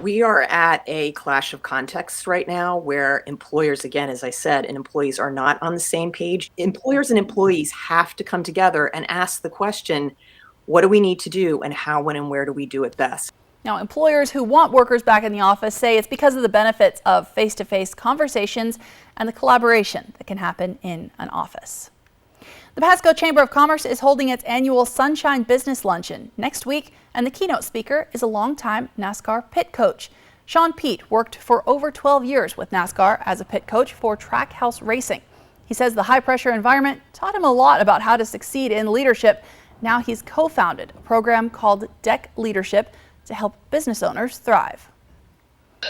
We are at a clash of contexts right now where employers, again, as I said, and employees are not on the same page. Employers and employees have to come together and ask the question, what do we need to do and how, when, and where do we do it best? Now, employers who want workers back in the office say it's because of the benefits of face-to-face conversations and the collaboration that can happen in an office. The Pasco Chamber of Commerce is holding its annual Sunshine Business Luncheon next week, and the keynote speaker is a longtime NASCAR pit coach. Sean Pete worked for over 12 years with NASCAR as a pit coach for Trackhouse Racing. He says the high-pressure environment taught him a lot about how to succeed in leadership. Now he's co-founded a program called Deck Leadership to help business owners thrive.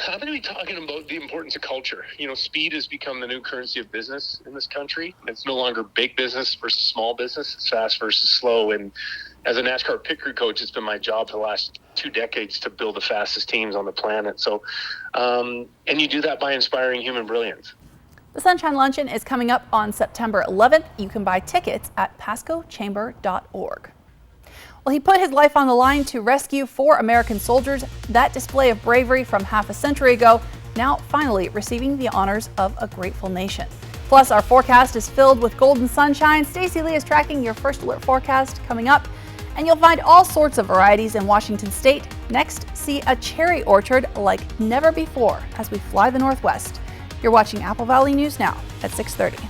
I'm going to be talking about the importance of culture. You know, speed has become the new currency of business in this country. It's no longer big business versus small business. It's fast versus slow. And as a NASCAR pit crew coach, it's been my job for the last 2 decades to build the fastest teams on the planet. So, and you do that by inspiring human brilliance. The Sunshine Luncheon is coming up on September 11th. You can buy tickets at pascochamber.org. Well, he put his life on the line to rescue 4 American soldiers. That display of bravery from half a century ago, now finally receiving the honors of a grateful nation. Plus, our forecast is filled with golden sunshine. Stacey Lee is tracking your first alert forecast coming up. And you'll find all sorts of varieties in Washington State. Next, see a cherry orchard like never before as we fly the Northwest. You're watching Apple Valley News Now at 6:30.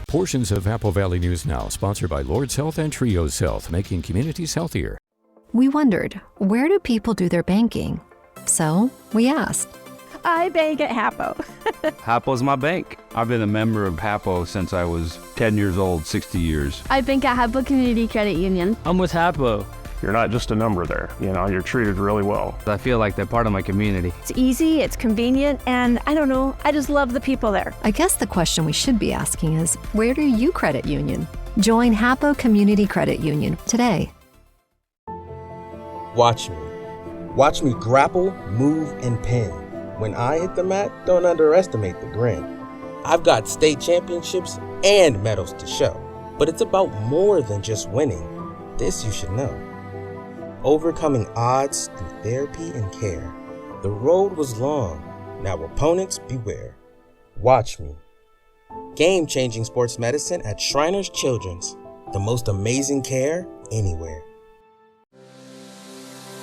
Portions of Apple Valley News Now, sponsored by Lord's Health and Trios Health, making communities healthier. We wondered, where do people do their banking? So we asked. I bank at Hapo. Hapo's my bank. I've been a member of Hapo since I was 10 years old, 60 years. I bank at Hapo Community Credit Union. I'm with Hapo. you're not just a number there. You know, you're treated really well. I feel like they're part of my community. It's easy, it's convenient, and I don't know, I just love the people there. I guess the question we should be asking is, where do you credit union? Join Hapo Community Credit Union today. Watch me. Watch me grapple, move, and pin. When I hit the mat, don't underestimate the grin. I've got state championships and medals to show, but it's about more than just winning. This you should know. Overcoming odds through therapy and care. The road was long, now opponents beware. Watch me. Game-changing sports medicine at Shriners Children's. The most amazing care anywhere.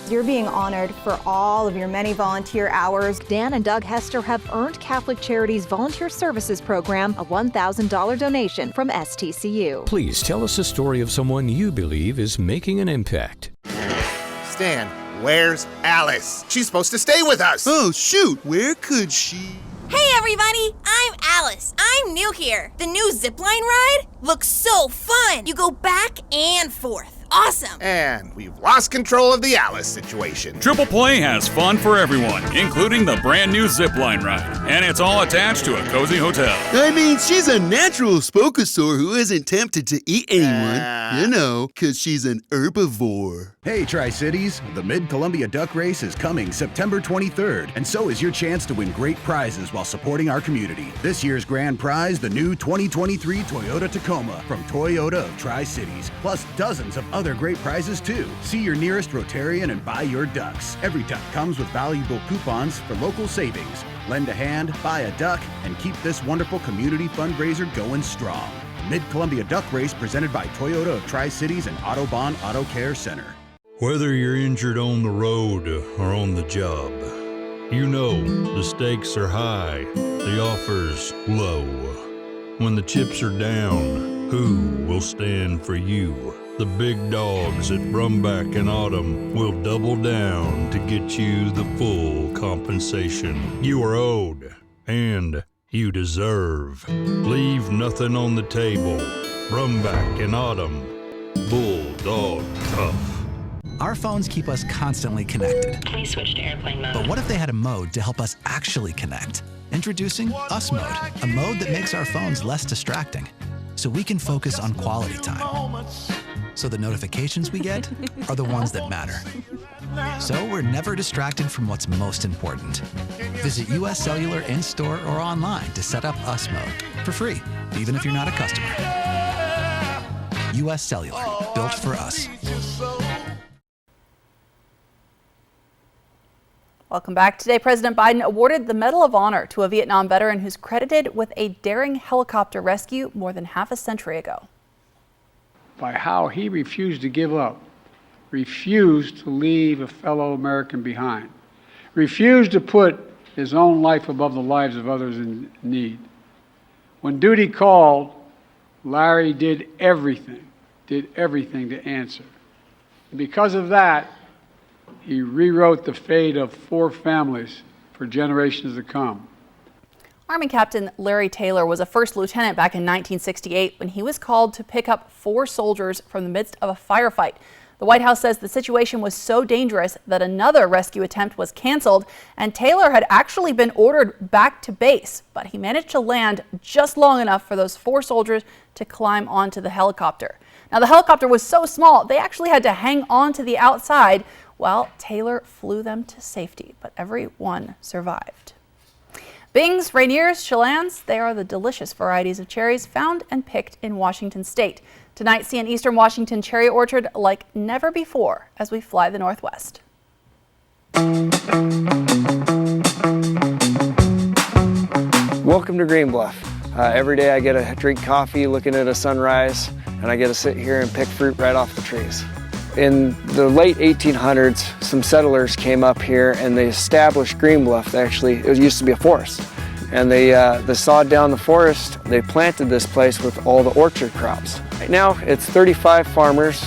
You're being honored for all of your many volunteer hours. Dan and Doug Hester have earned Catholic Charities Volunteer Services Program a $1,000 donation from STCU. Please tell us a story of someone you believe is making an impact. Stan, where's Alice? She's supposed to stay with us. Oh, shoot. Where could she? Hey, everybody. I'm Alice. I'm new here. The new zipline ride looks so fun. You go back and forth. Awesome. And we've lost control of the Alice situation. Triple Play has fun for everyone, including the brand new zipline ride. And it's all attached to a cozy hotel. I mean, she's a natural spokosaur who isn't tempted to eat anyone. You know, because she's an herbivore. Hey, Tri-Cities, the Mid-Columbia Duck Race is coming September 23rd, and so is your chance to win great prizes while supporting our community. This year's grand prize, the new 2023 Toyota Tacoma from Toyota of Tri-Cities, plus dozens of other great prizes too. See your nearest Rotarian and buy your ducks. Every duck comes with valuable coupons for local savings. Lend a hand, buy a duck, and keep this wonderful community fundraiser going strong. Mid-Columbia Duck Race presented by Toyota of Tri-Cities and Autobahn Auto Care Center. Whether you're injured on the road or on the job, you know the stakes are high, the offers low. When the chips are down, who will stand for you? The big dogs at Brumback and Autumn will double down to get you the full compensation you are owed and you deserve. Leave nothing on the table. Brumback and Autumn, Bulldog Tough. Our phones keep us constantly connected. Please switch to airplane mode. But what if they had a mode to help us actually connect? Introducing Us Mode, a mode that makes our phones less distracting, so we can focus on quality time. So the notifications we get are the ones that matter. So we're never distracted from what's most important. Visit US Cellular in-store or online to set up Us Mode for free, even if you're not a customer. US Cellular, built for us. Welcome back. Today, President Biden awarded the Medal of Honor to a Vietnam veteran who's credited with a daring helicopter rescue more than half a century ago. By how he refused to give up, refused to leave a fellow American behind, refused to put his own life above the lives of others in need. When duty called, Larry did everything to answer. And because of that, he rewrote the fate of 4 families for generations to come. Army Captain Larry Taylor was a first lieutenant back in 1968 when he was called to pick up 4 soldiers from the midst of a firefight. The White House says the situation was so dangerous that another rescue attempt was canceled, and Taylor had actually been ordered back to base, but he managed to land just long enough for those 4 soldiers to climb onto the helicopter. Now, the helicopter was so small, they actually had to hang on to the outside while Taylor flew them to safety, but everyone survived. Bings, Rainiers, Chelands, they are the delicious varieties of cherries found and picked in Washington state. Tonight, see an Eastern Washington cherry orchard like never before as we fly the Northwest. Welcome to Green Bluff. Every day I get to drink coffee looking at a sunrise, and I get to sit here and pick fruit right off the trees. In the late 1800s, some settlers came up here and they established Green Bluff. It used to be a forest. And they sawed down the forest. They planted this place with all the orchard crops. Right now, it's 35 farmers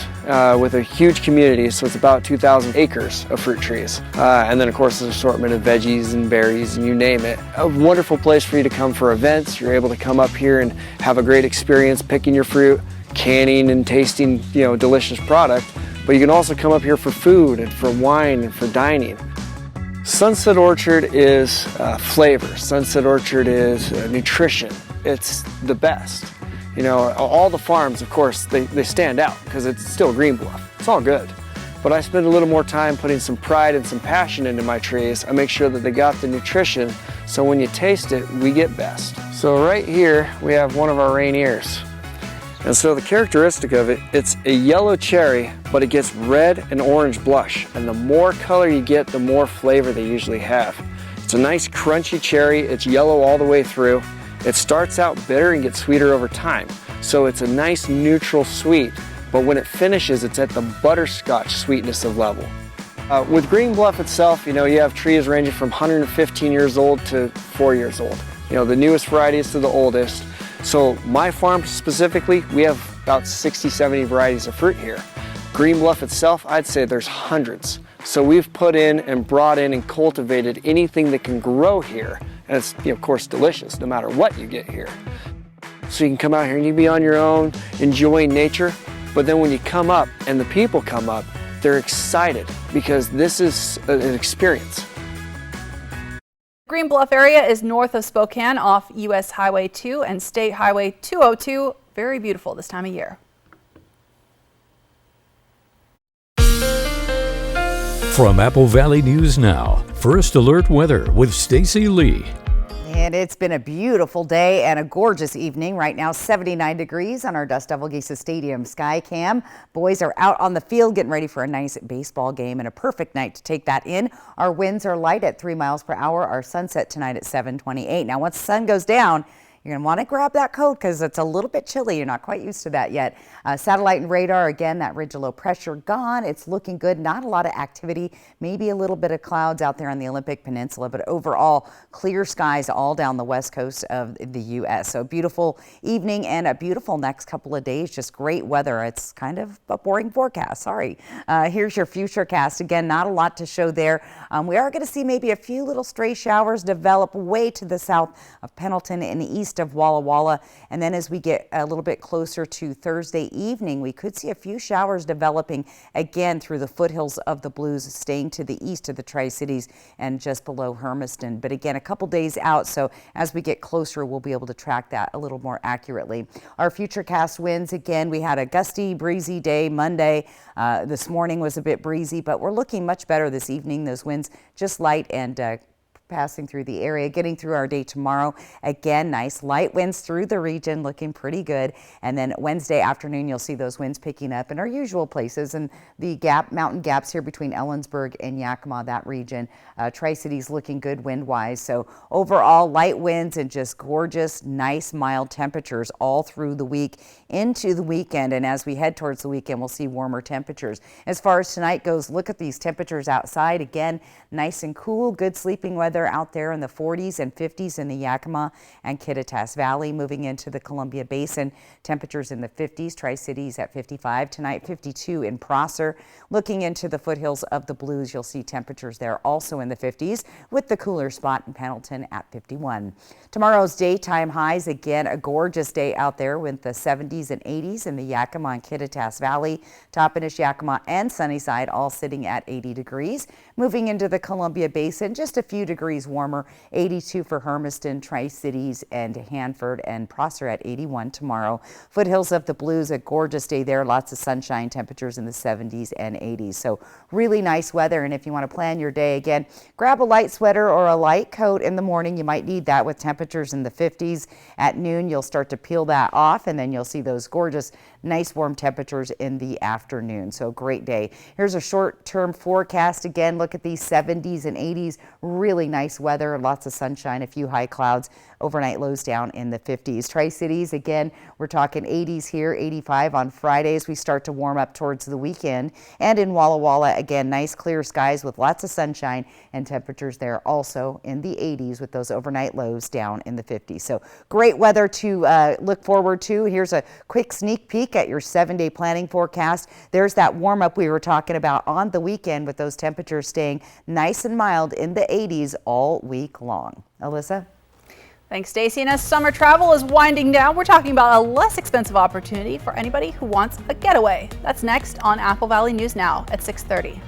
with a huge community, so it's about 2,000 acres of fruit trees. And then, of course, an assortment of veggies and berries and you name it. A wonderful place for you to come for events. You're able to come up here and have a great experience picking your fruit, canning and tasting, delicious product. but you can also come up here for food and for wine and for dining. Sunset Orchard is flavor. Sunset Orchard is nutrition. It's the best. You know, all the farms, of course, they stand out because it's still Green Bluff. It's all good. But I spend a little more time putting some pride and some passion into my trees. I make sure that they got the nutrition, so when you taste it, we get best. So right here, we have one of our Rainiers. And so the characteristic of it, it's a yellow cherry, but it gets red and orange blush. And the more color you get, the more flavor they usually have. It's a nice crunchy cherry. It's yellow all the way through. It starts out bitter and gets sweeter over time. So it's a nice neutral sweet, but when it finishes, it's at the butterscotch sweetness of level. With Green Bluff itself, you know, you have trees ranging from 115 years old to 4 years old. You know, the newest varieties to the oldest. So my farm specifically, we have about 60, 70 varieties of fruit here. Green Bluff itself, I'd say there's hundreds. So we've put in and brought in and cultivated anything that can grow here. And it's, you know, of course, delicious no matter what you get here. So you can come out here and you can be on your own, enjoying nature. But then when you come up and the people come up, they're excited because this is an experience. Green Bluff area is north of Spokane off US Highway 2 and State Highway 202. Very beautiful this time of year. From Apple Valley News Now, First Alert Weather with Stacy Lee. And it's been a beautiful day and a gorgeous evening. Right now, 79 degrees on our Dust Devil Geisa Stadium sky cam. Boys are out on the field getting ready for a nice baseball game and a perfect night to take that in. Our winds are light at 3 miles per hour. Our sunset tonight at 7:28. Now, once the sun goes down, you're going to want to grab that coat because it's a little bit chilly. You're not quite used to that yet. Satellite and radar, again, that ridge of low pressure gone. It's looking good. Not a lot of activity. Maybe a little bit of clouds out there on the Olympic Peninsula, but overall clear skies all down the west coast of the U.S. So beautiful evening and a beautiful next couple of days. Just great weather. It's kind of a boring forecast. Sorry. Here's your futurecast. Again, not a lot to show there. We are going to see maybe a few little stray showers develop way to the south of Pendleton and east of Walla Walla. And then as we get a little bit closer to Thursday evening, we could see a few showers developing again through the foothills of the Blues, staying to the east of the Tri-Cities and just below Hermiston. But again, a couple days out, so as we get closer, we'll be able to track that a little more accurately. Our futurecast winds, again, we had a gusty, breezy day Monday. This morning was a bit breezy, but we're looking much better this evening. Those winds just light and passing through the area, getting through our day tomorrow. Again, nice light winds through the region, looking pretty good. And then Wednesday afternoon, you'll see those winds picking up in our usual places and the mountain gaps here between Ellensburg and Yakima, that region. Tri-Cities looking good wind-wise. So overall, light winds and just gorgeous, nice, mild temperatures all through the week into the weekend. And as we head towards the weekend, we'll see warmer temperatures. As far as tonight goes, look at these temperatures outside. Again, nice and cool, good sleeping weather out there in the 40s and 50s in the Yakima and Kittitas Valley. Moving into the Columbia Basin, temperatures in the 50s, Tri-Cities at 55 tonight, 52 in Prosser. Looking into the foothills of the Blues, you'll see temperatures there also in the 50s with the cooler spot in Pendleton at 51. Tomorrow's daytime highs, again, a gorgeous day out there with the 70s and 80s in the Yakima and Kittitas Valley. Toppenish, Yakima and Sunnyside all sitting at 80 degrees. Moving into the Columbia Basin, just a few degrees warmer, 82 for Hermiston, Tri-Cities and Hanford, and Prosser at 81 tomorrow. Foothills of the Blues, a gorgeous day there, lots of sunshine, temperatures in the 70s and 80s. So really nice weather, and if you want to plan your day, again, grab a light sweater or a light coat in the morning. You might need that with temperatures in the 50s. At noon, you'll start to peel that off, and then you'll see those gorgeous, nice warm temperatures in the afternoon. So great day. Here's a short-term forecast. Again, look at these 70s and 80s, really nice weather, lots of sunshine, a few high clouds, overnight lows down in the 50s. Tri-Cities, again, we're talking 80s here, 85 on Fridays. We start to warm up towards the weekend. And in Walla Walla, again, nice clear skies with lots of sunshine and temperatures there also in the 80s with those overnight lows down in the 50s. So great weather to look forward to. Here's a quick sneak peek at your 7-day planning forecast. There's that warm up we were talking about on the weekend with those temperatures staying nice and mild in the 80s all week long. Alyssa? Thanks, Stacey. And as summer travel is winding down, we're talking about a less expensive opportunity for anybody who wants a getaway. That's next on Apple Valley News Now at 6:30.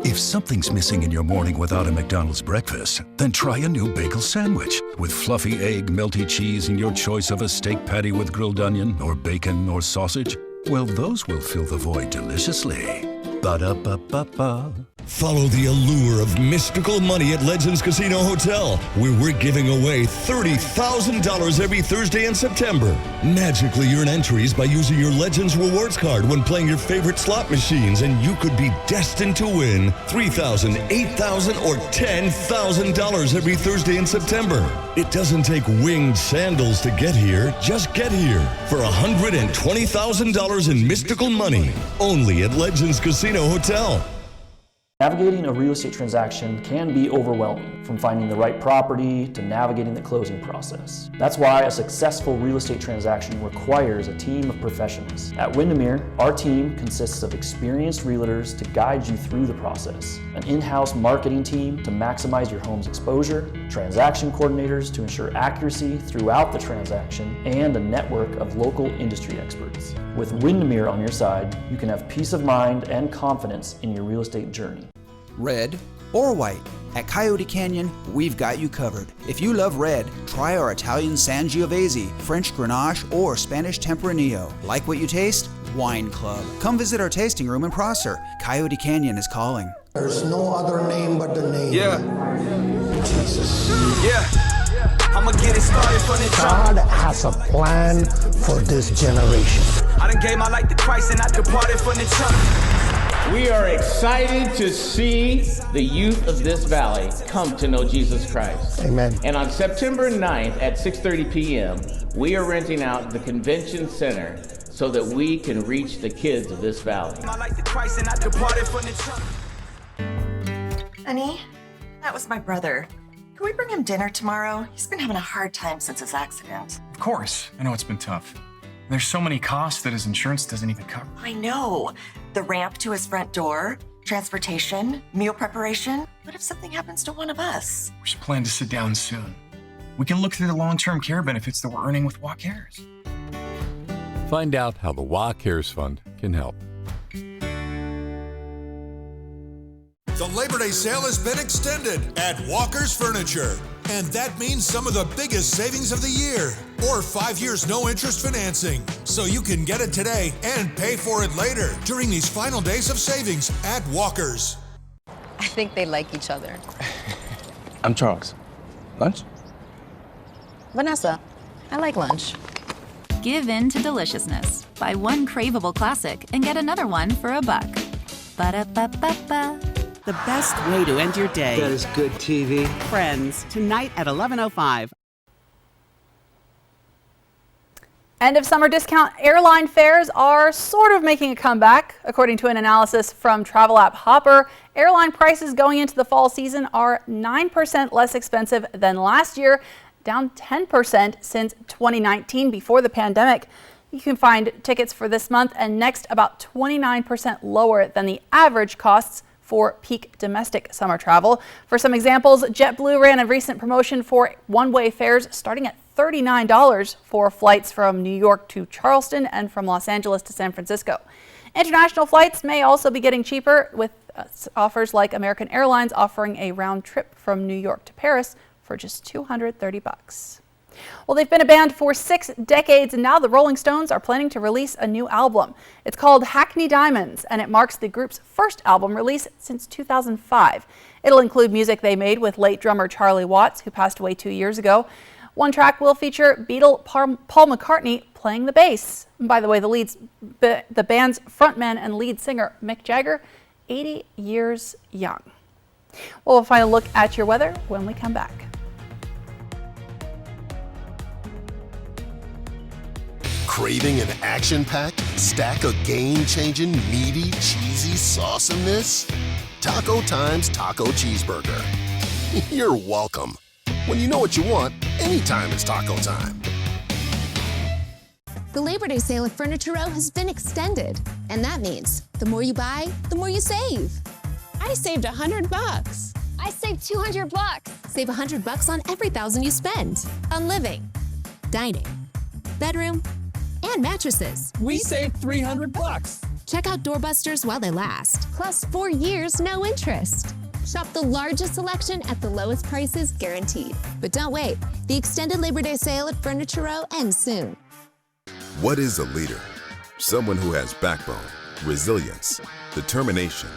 If something's missing in your morning without a McDonald's breakfast, then try a new bagel sandwich. With fluffy egg, melty cheese, and your choice of a steak patty with grilled onion or bacon or sausage, well, those will fill the void deliciously. Ba-da-ba-ba-ba. Follow the allure of mystical money at Legends Casino Hotel, where we're giving away $30,000 every Thursday in September. Magically earn entries by using your Legends Rewards card when playing your favorite slot machines, and you could be destined to win $3,000, $8,000, or $10,000 every Thursday in September. It doesn't take winged sandals to get here. Just get here for $120,000 in mystical money, only at Legends Casino Hotel. Navigating a real estate transaction can be overwhelming, from finding the right property to navigating the closing process. That's why a successful real estate transaction requires a team of professionals. At Windermere, our team consists of experienced realtors to guide you through the process, an in-house marketing team to maximize your home's exposure, transaction coordinators to ensure accuracy throughout the transaction, and a network of local industry experts. With Windermere on your side, you can have peace of mind and confidence in your real estate journey. Red or white, at Coyote Canyon, we've got you covered. If you love red, try our Italian Sangiovese, French Grenache, or Spanish Tempranillo. Like what you taste? Wine Club. Come visit our tasting room in Prosser. Coyote Canyon is calling. There's no other name but the name. Yeah. Jesus. Yeah. I'ma get it started from the God has a plan for this generation. I done gave my life to Christ and I departed from the church. We are excited to see the youth of this valley come to know Jesus Christ. Amen. And on September 9th at 6:30 p.m., we are renting out the convention center so that we can reach the kids of this valley. Honey, that was my brother. Can we bring him dinner tomorrow? He's been having a hard time since his accident. Of course. I know it's been tough. There's so many costs that his insurance doesn't even cover. I know. The ramp to his front door, transportation, meal preparation. What if something happens to one of us? We should plan to sit down soon. We can look through the long-term care benefits that we're earning with WA Cares. Find out how the WA Cares Fund can help. The Labor Day sale has been extended at Walker's Furniture. And that means some of the biggest savings of the year. Or 5 years no interest financing. So you can get it today and pay for it later during these final days of savings at Walker's. I think they like each other. I'm Charles. Lunch? Vanessa, I like lunch. Give in to deliciousness. Buy one craveable classic and get another one for $1. Ba-da-ba-ba-ba. The best way to end your day. That is good TV. Friends, tonight at 11:05. End of summer discount airline fares are sort of making a comeback. According to an analysis from travel app Hopper, airline prices going into the fall season are 9% less expensive than last year, down 10% since 2019 before the pandemic. You can find tickets for this month and next about 29% lower than the average costs for peak domestic summer travel. For some examples, JetBlue ran a recent promotion for one-way fares starting at $39 for flights from New York to Charleston and from Los Angeles to San Francisco. International flights may also be getting cheaper, with offers like American Airlines offering a round trip from New York to Paris for just $230. Well, they've been a band for 6 decades, and now the Rolling Stones are planning to release a new album. It's called Hackney Diamonds, and it marks the group's first album release since 2005. It'll include music they made with late drummer Charlie Watts, who passed away 2 years ago. One track will feature Beatle Paul McCartney playing the bass. And by the way, the band's frontman and lead singer Mick Jagger, 80 years young. We'll find a look at your weather when we come back. Craving an action-packed stack of game-changing, meaty, cheesy sauciness? Taco Time's Taco Cheeseburger. You're welcome. When you know what you want, anytime is taco time. The Labor Day sale at Furniture Row has been extended, and that means the more you buy, the more you save. I saved $100. I saved $200. Save $100 on every $1,000 you spend on living, dining, bedroom, and mattresses. We saved $300. Check out Doorbusters while they last. Plus 4 years, no interest. Shop the largest selection at the lowest prices guaranteed. But don't wait. The extended Labor Day sale at Furniture Row ends soon. What is a leader? Someone who has backbone, resilience, determination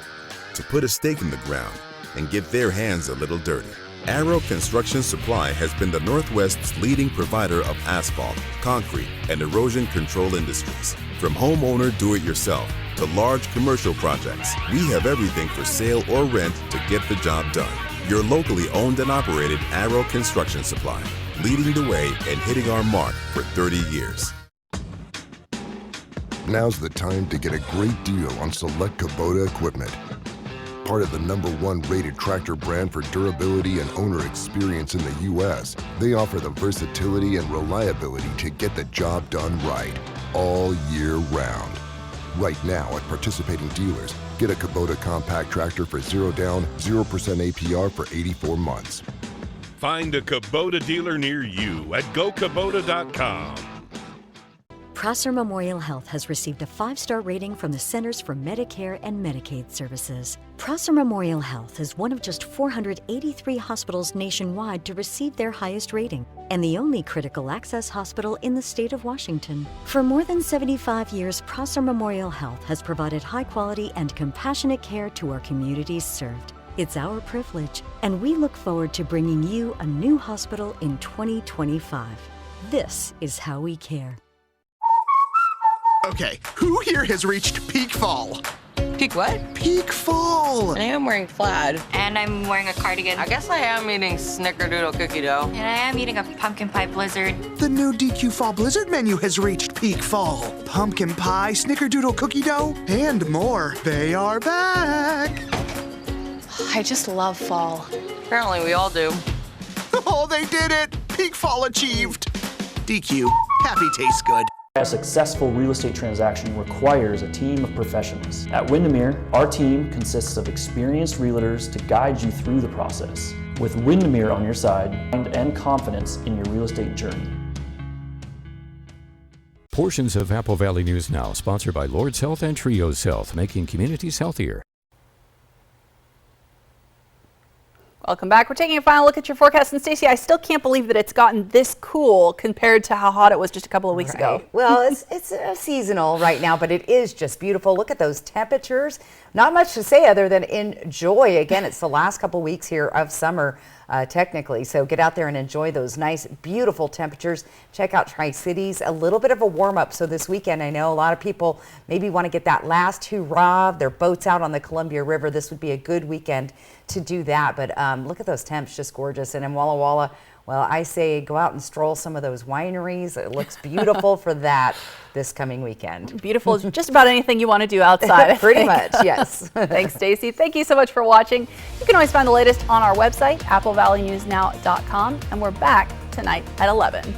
to put a stake in the ground and get their hands a little dirty. Arrow Construction Supply has been the Northwest's leading provider of asphalt, concrete, and erosion control industries. From homeowner do-it-yourself to large commercial projects, we have everything for sale or rent to get the job done. Your locally owned and operated Arrow Construction Supply, leading the way and hitting our mark for 30 years. Now's the time to get a great deal on select Kubota equipment. Part of the #1 rated tractor brand for durability and owner experience in the U.S., they offer the versatility and reliability to get the job done right, all year round. Right now at participating dealers, get a Kubota compact tractor for 0 down, 0% APR for 84 months. Find a Kubota dealer near you at gokubota.com. Prosser Memorial Health has received a 5-star rating from the Centers for Medicare and Medicaid Services. Prosser Memorial Health is one of just 483 hospitals nationwide to receive their highest rating, and the only critical access hospital in the state of Washington. For more than 75 years, Prosser Memorial Health has provided high-quality and compassionate care to our communities served. It's our privilege, and we look forward to bringing you a new hospital in 2025. This is how we care. Okay, who here has reached peak fall? Peak what? Peak fall! I am wearing plaid. And I'm wearing a cardigan. I guess I am eating snickerdoodle cookie dough. And I am eating a pumpkin pie blizzard. The new DQ Fall Blizzard menu has reached peak fall. Pumpkin pie, snickerdoodle cookie dough, and more. They are back! I just love fall. Apparently we all do. Oh, they did it! Peak fall achieved! DQ, happy tastes good. A successful real estate transaction requires a team of professionals. At Windermere, our team consists of experienced realtors to guide you through the process. With Windermere on your side and confidence in your real estate journey. Portions of Apple Valley News Now, sponsored by Lord's Health and Trios Health, making communities healthier. Welcome back. We're taking a final look at your forecast. And Stacey, I still can't believe that it's gotten this cool compared to how hot it was just a couple of weeks ago. Well, it's seasonal right now, but it is just beautiful. Look at those temperatures. Not much to say other than enjoy. Again, it's the last couple weeks here of summer, technically. So get out there and enjoy those nice, beautiful temperatures. Check out Tri-Cities. A little bit of a warm up. So this weekend, I know a lot of people maybe want to get that last hurrah, their boats out on the Columbia River. This would be a good weekend to do that. But look at those temps, just gorgeous. And in Walla Walla, well, I say go out and stroll some of those wineries. It looks beautiful for that this coming weekend. Beautiful is just about anything you want to do outside. Pretty much, yes. Thanks, Stacey. Thank you so much for watching. You can always find the latest on our website, applevalleyNewsNow.com, and we're back tonight at 11.